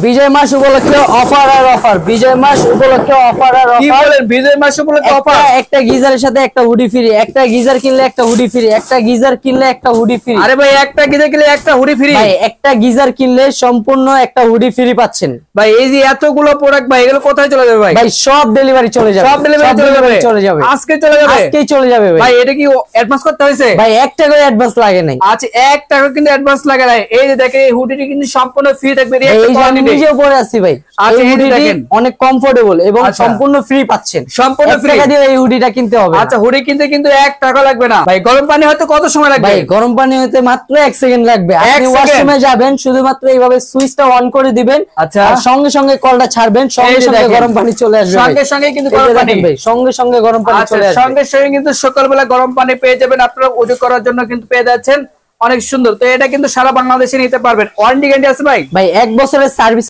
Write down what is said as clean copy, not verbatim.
বিজয় মাস উপলক্ষে অফার আর অফার, বিজয় মাস উপলক্ষে অফার আর অফার। কি বলেন বিজয় মাস উপলক্ষে অফার? একটা গিজারের সাথে একটা হুডি ফ্রি, একটা গিজার কিনলে একটা হুডি ফ্রি, একটা গিজার কিনলে একটা হুডি ফ্রি। আরে ভাই একটা গিজার কিনলে একটা হুডি ফ্রি? ভাই একটা গিজার কিনলে সম্পূর্ণ একটা হুডি ফ্রি পাচ্ছেন। ভাই এই যে এতগুলো প্রোডাক্ট ভাই এগুলো কোথায় চলে যাবে ভাই? ভাই সব ডেলিভারি চলে যাবে, সব ডেলিভারি চলে যাবে, আজকে চলে যাবে, আজকেই চলে যাবে ভাই। এটা কি অ্যাডভান্স করতে হয়েছে? ভাই 1 টাকা অ্যাডভান্স লাগে নাই। আচ্ছা 1 টাকা কিন্তু অ্যাডভান্স লাগে নাই। এই যে দেখেন এই হুডিটি কিন্তু সম্পূর্ণ ফ্রি থাকবে। এই যে আমি নিজেও পরে আছি ভাই। আচ্ছা এই এই হুডিটি দেখেন অনেক কমফোর্টেবল এবং আচ্ছা। সম্পূর্ণ ফ্রি পাচ্ছেন। সম্পূর্ণ 1 ফ্রি টাকা দিয়ে এই হুডিটা কিনতে হবে। আচ্ছা হুডি কিনতে কিন্তু 1 টাকা লাগবে না ভাই। গরম পানি হয়তো কত সময় লাগবে? ভাই গরম পানি হতে মাত্র 1 সেকেন্ড লাগবে। আপনি 1 ওয়াশরুমে যাবেন, শুধুমাত্র এইভাবে সুইচটা অন করে দিবেন। আচ্ছা আর সঙ্গে সঙ্গে কলটা ছাড়বেন, সঙ্গে সঙ্গে গরম পানি চলে আসবে। সঙ্গে সঙ্গে কিন্তু গরম পানি ভাই সঙ্গে সঙ্গে গরম পানি আচ্ছা চলে আসবে। সঙ্গে সঙ্গে কিন্তু সকালবেলা গরম পানি পেয়ে যাবেন। আপনারা ওযু করার জন্য কিন্তু পেয়ে যাচ্ছেন। অনেক সুন্দর। তো এটা কিন্তু সারা বাংলাদেশে নিতে পারবেন। ওয়ারেন্টি গ্যারান্টি আছে ভাই? ভাই 1 বছরের সার্ভিস